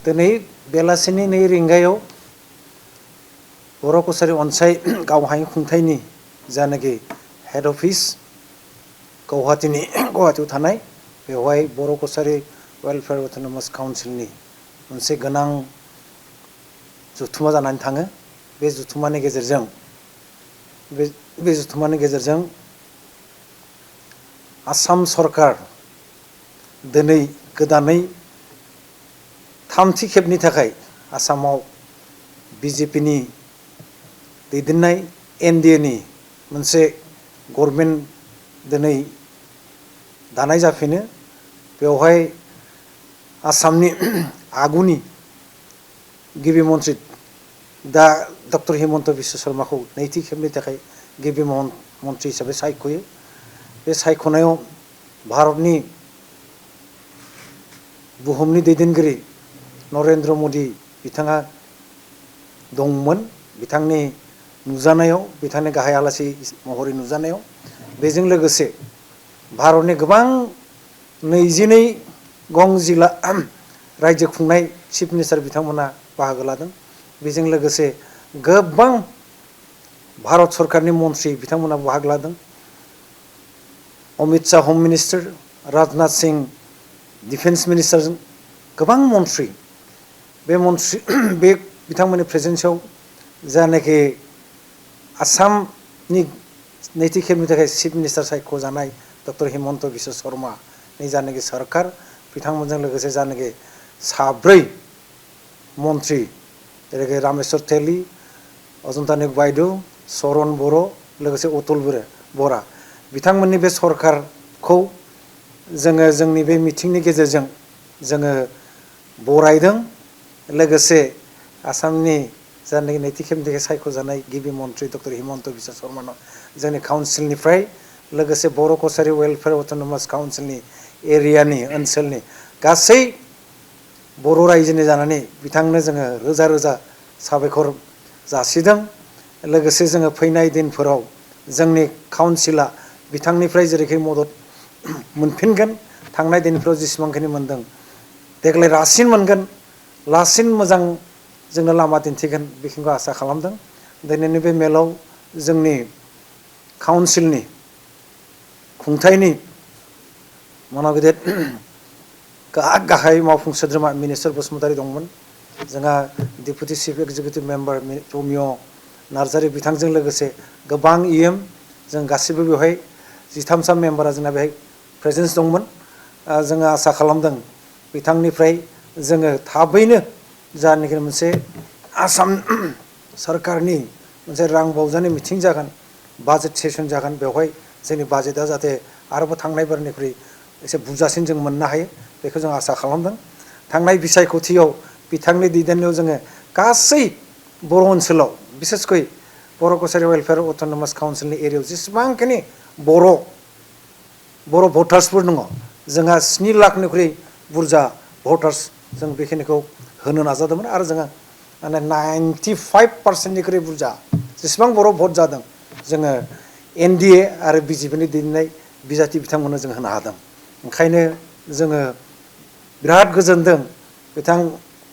दिनै बेलासिनि 2 रिंगायाव बर' कसारि अनसाय गावहाय खुंथायनि जानाखि हेड अफिस गुवाहाटीयाव थानाय बेवहाय बर' कसारि वेलफेयार अट'नमास काउन्सिलनि मोनसे गोनां जुथुमा जानानै थाङो। बे जुथुमानि गेजेरजों आसाम सरकार दिनै गोदानै थामथि खेबनि थाखाय आसामाव BJPनि दैदेननाय NDAनि मोनसे गभर्नमेन्ट दिनै दानाय जाफिनो। बेवहाय आसामनि आगुनि गिबि मन्थ्रि दा डक्टर हिमन्त बिश्व शर्माखौ नैथि खेबनि थाखाय गिबि मन्थ्रि हिसाबै सायख'यो। बे सायख'नायाव भारतनि बुहुमनि दैदेनगिरि नरेन्द्र मदि बिथाङा दंमोन। बिथांनि नुजानायाव बिथांनि गाहाय आलासि महरै नुजानायाव बेजों लोगोसे भारतनि गोबां 22 गं जिल्ला रायजो खुंनाय चिफ मिनिस्टार बिथांमोना बाहागो लादों। बेजों लोगोसे गोबां भारत सरकारनि मन्थ्रि बिथांमोना बाहागो लादों। अमित शाह हम minister, Rajnath Singh defence minister, गोबां मन्थ्रि बे बिथांमोननि प्रेजेन्सआव जानाखि आसामनि नैथि खेबनि थाखाय चिफ मिनिस्टार सायख'जानाय डक्टर हिमन्त बिश्व शर्मानि जानाखि सरकार बिथांमोनजों लोगोसे जानाखि 4 मन्थ्रि जेरै रामेश्वर तेली, अजन्ता बायद', चरण बर' लोगोसे अतुल बरा बिथांमोननि बे सरकारखौ जोङो जोंनि बे मिटिंनि गेजेरजों जोङो बरायदों। लोगोसे आसामनि जानाखि नैथि खेबनि थाखाय सायख'जानाय गिबि मन्थ्रि डक्टर हिमन्त बिश्व शर्मानो जोंनि काउन्सिलनिफ्राय लोगोसे बर' कसारि वेलफेयार अट'नमास काउन्सिलनि एरियानि ओनसोलनि गासै बर' रायजोनि जानानै बिथांनो जोङो रोजा रोजा साबायखर जासिदों। लोगोसे जोङो फैनाय दिनफोराव जोंनि काउन्सिला बिथांनिफ्राय जेरैखि मदद मोनफिनगोन, थांनाय दिनफोराव जेसेबांखिनि मोनदों देग्लाय लासिन मोजां जोंनो लामा दिन्थिगोन बेखिनिखौ आसा खालामदों। दिनैनि बे मेलाव जोंनि काउन्सिलनि खुंथायनि मानाव गाहाय मावफुं सोद्रोमा मिनिस्टार बसुमतारी दंमोन। जोंहा deputy chief executive member Ramiya' Narzary बिथांजों लोगोसे गोबां जों गासिबो बेवहाय 13 मेम्बारा जोंना बेहाय प्रेजेन्स दंमोन। जोङो आसा खालामदों बिथांनिफ्राय जोङो थाबैनो जानाखि मोनसे आसाम सरकारनि मोनसे रां बावजानाय मिथिं जागोन, बाजेट सेसन जागोन, बेवहाय जोंनि बाजेटआ जाहाथे आरोबाव थांनाय बारनिख्रुइ एसे बुरजासिन जों मोननो हायो बेखौ जों आसा खालामदों। थांनाय बिसायख'थियाव बिथांनि दैदेननायाव जोङो गासै बर' ओनसोलाव बिसेसकै बर' कसारि वेलफेयार अट'नमास काउन्सिलनि एरियायाव जेसेबांखिनि बर' भटार्सफोर दङ जोंहा 7 लाखनिख्रुइ बुरजा भटार्स जों बेखिनिखौ होनो नाजादोंमोन आरो जोङो माने 95% बुरजा जेसेबां बर' भट जादों जोङो NDA आरो BJPनि दैदेननाय बिजाथि बिथांमोननो जों होनो हादों। ओंखायनो जोङो बिराद गोजोनदों बिथां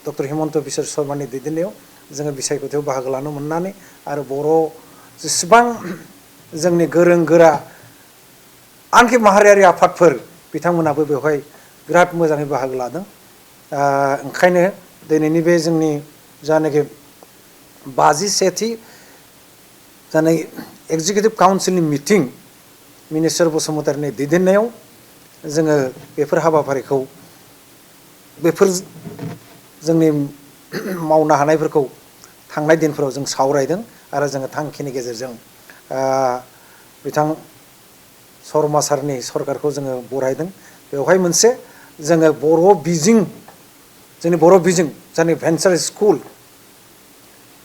डक्टर हिमन्त बिश्व शर्मानि दैदेननायाव जोङो बिसायख'थियाव बाहागो लानो मोननानै आरो बर' जेसेबां जोंनि गोरों गोरा आनखि माहारियारि आफादफोर बिथांमोनाबो बेवहाय बिराद मोजाङै बाहागो लादों। ओंखायनो दिनैनि बे जोंनि जानाखि 51थि जानाय एक्जिकिउटिभ काउन्सिलनि मिटिं मिनिस्टार बसुमतारीनि दैदेननायाव जोङो बेफोर हाबाफारिखौ बेफोर जोंनि मावनो हानायफोरखौ थांनाय दिनफोराव जों सावरायदों आरो जोङो थांखिनि गेजेरजों बिथां शर्मा सारनि सरकारखौ जोङो बरायदों। बेवहाय मोनसे जोङो जोंनि बर' बिजों जायनि भेन्सार स्कुल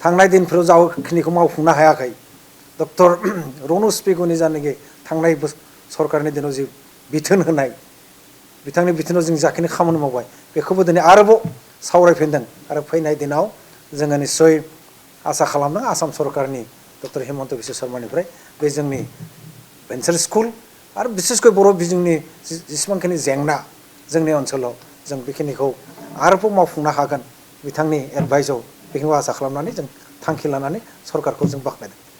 थांनाय दिनफोराव जाखिनिखौ मावफुंनो हायाखै डक्टर रनज पेगुनि जानाखि थांनाय सरकारनि दिनाव जि बिथोन होनाय बिथांनि बिथोनाव जों जाखिनि खामानि मावबाय बेखौबो दिनै आरोबाव सावरायफिनदों आरो फैनाय दिनाव जोङो निस्सय आसा खालामदों आसाम सरकारनि डक्टर हिमन्त बिश्व शर्मानिफ्राय बे जोंनि भेन्सार स्कुल आरो बिसेसकै बर' बिजोंनि जेसेबांखिनि जेंना जोंनि ओनसोलाव जों बेखिनिखौ आरोबाव मावफुंनो हागोन बिथांनि एडभाइसआव बेखौ आसा खालामनानै जों थांखि लानानै सरकारखौ जों बाख्नायदों।